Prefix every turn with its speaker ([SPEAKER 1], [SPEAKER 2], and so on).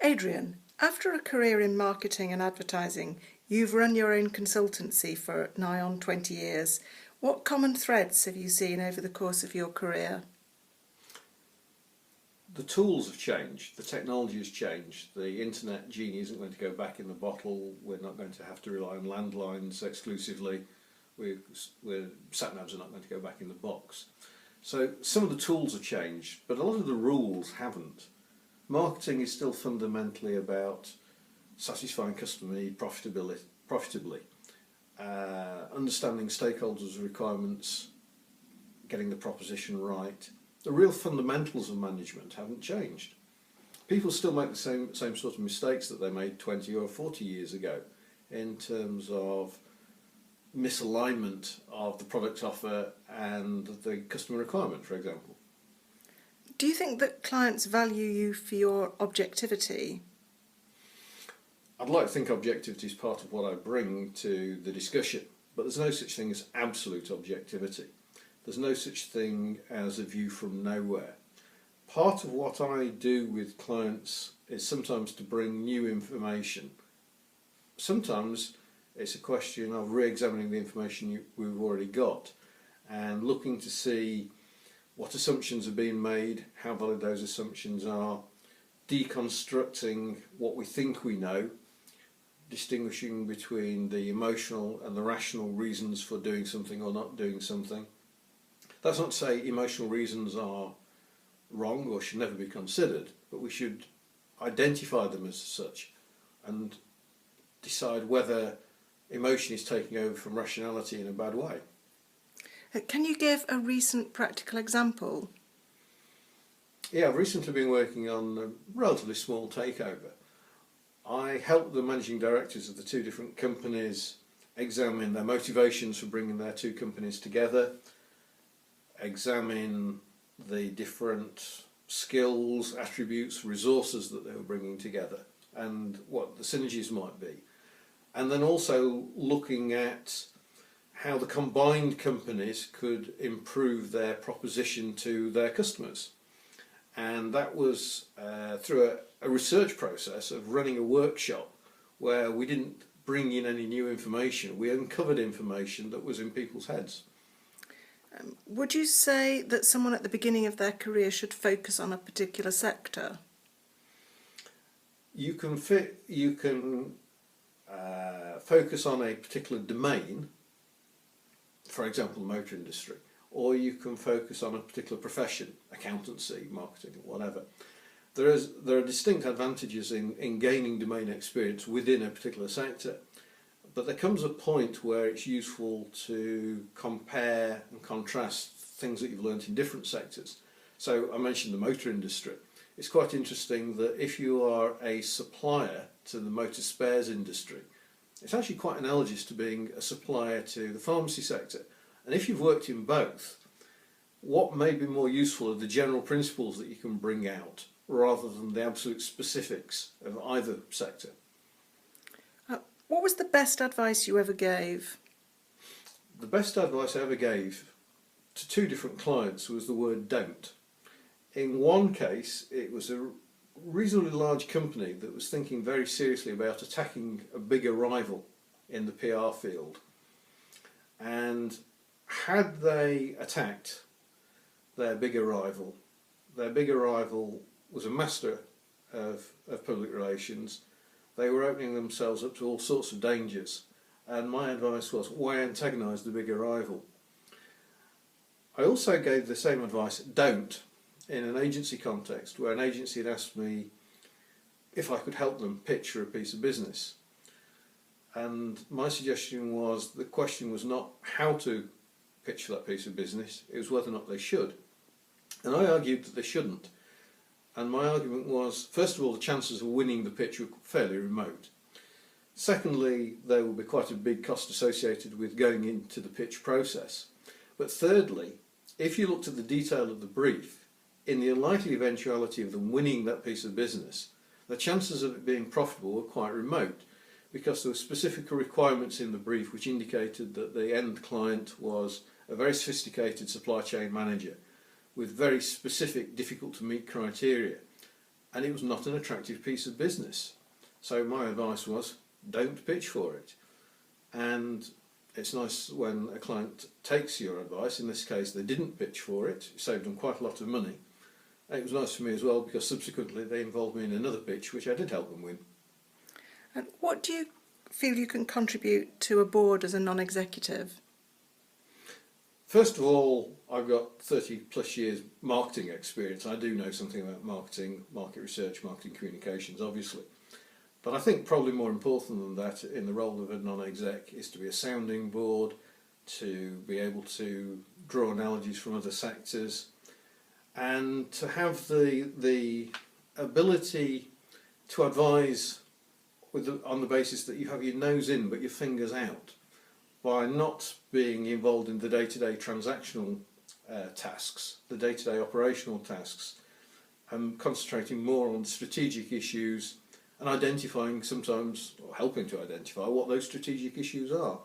[SPEAKER 1] Adrian, after a career in marketing and advertising, you've run your own consultancy for nigh on 20 years. What common threads have you seen over the course of your career?
[SPEAKER 2] The tools have changed, the technology has changed, the internet genie isn't going to go back in the bottle, we're not going to have to rely on landlines exclusively, sat-navs are not going to go back in the box. So some of the tools have changed, but a lot of the rules haven't. Marketing is still fundamentally about satisfying customer need profitably, understanding stakeholders' requirements, getting the proposition right. The real fundamentals of management haven't changed. People still make the same sort of mistakes that they made 20 or 40 years ago in terms of misalignment of the product offer and the customer requirement, for example.
[SPEAKER 1] Do you think that clients value you for your objectivity?
[SPEAKER 2] I'd like to think objectivity is part of what I bring to the discussion, but there's no such thing as absolute objectivity. There's no such thing as a view from nowhere. Part of what I do with clients is sometimes to bring new information. Sometimes it's a question of re-examining the information we've already got and looking to see what assumptions are being made, how valid those assumptions are, deconstructing what we think we know, distinguishing between the emotional and the rational reasons for doing something or not doing something. That's not to say emotional reasons are wrong or should never be considered, but we should identify them as such and decide whether emotion is taking over from rationality in a bad way.
[SPEAKER 1] Can you give a recent practical example?
[SPEAKER 2] Yeah, I've recently been working on a relatively small takeover. I helped the managing directors of the two different companies examine their motivations for bringing their two companies together, examine the different skills, attributes, resources that they were bringing together and what the synergies might be. And then also looking at how the combined companies could improve their proposition to their customers. And that was through a research process of running a workshop where we didn't bring in any new information, we uncovered information that was in people's heads.
[SPEAKER 1] Would you say that someone at the beginning of their career should focus on a particular sector?
[SPEAKER 2] You can focus on a particular domain, for example the motor industry, or you can focus on a particular profession, accountancy, marketing, whatever. There are distinct advantages in gaining domain experience within a particular sector, but there comes a point where it's useful to compare and contrast things that you've learnt in different sectors. So I mentioned the motor industry. It's quite interesting that if you are a supplier to the motor spares industry, it's actually quite analogous to being a supplier to the pharmacy sector. And if you've worked in both, what may be more useful are the general principles that you can bring out rather than the absolute specifics of either sector.
[SPEAKER 1] What was the best advice you ever gave?
[SPEAKER 2] The best advice I ever gave to two different clients was the word don't. In one case, it was a reasonably large company that was thinking very seriously about attacking a bigger rival in the PR field. And had they attacked their bigger rival was a master of public relations. They were opening themselves up to all sorts of dangers, and my advice was, why antagonise the bigger rival? I also gave the same advice, don't, in an agency context, where an agency had asked me if I could help them pitch for a piece of business. And my suggestion was, the question was not how to pitch for that piece of business, it was whether or not they should. And I argued that they shouldn't. And my argument was, first of all, the chances of winning the pitch were fairly remote. Secondly, there will be quite a big cost associated with going into the pitch process. But thirdly, if you looked at the detail of the brief, in the unlikely eventuality of them winning that piece of business, the chances of it being profitable were quite remote, because there were specific requirements in the brief which indicated that the end client was a very sophisticated supply chain manager with very specific, difficult to meet criteria. and it was not an attractive piece of business. So my advice was, don't pitch for it. And it's nice when a client takes your advice. In this case, they didn't pitch for it. It saved them quite a lot of money. And it was nice for me as well because subsequently they involved me in another pitch, which I did help them win.
[SPEAKER 1] And what do you feel you can contribute to a board as a non-executive?
[SPEAKER 2] First of all, I've got 30 plus years marketing experience. I do know something about marketing, market research, marketing communications, obviously. But I think probably more important than that in the role of a non-exec is to be a sounding board, to be able to draw analogies from other sectors, and to have the ability to advise on the basis that you have your nose in but your fingers out, by not being involved in the day-to-day transactional tasks, the day-to-day operational tasks, and concentrating more on strategic issues and identifying sometimes, or helping to identify, what those strategic issues are.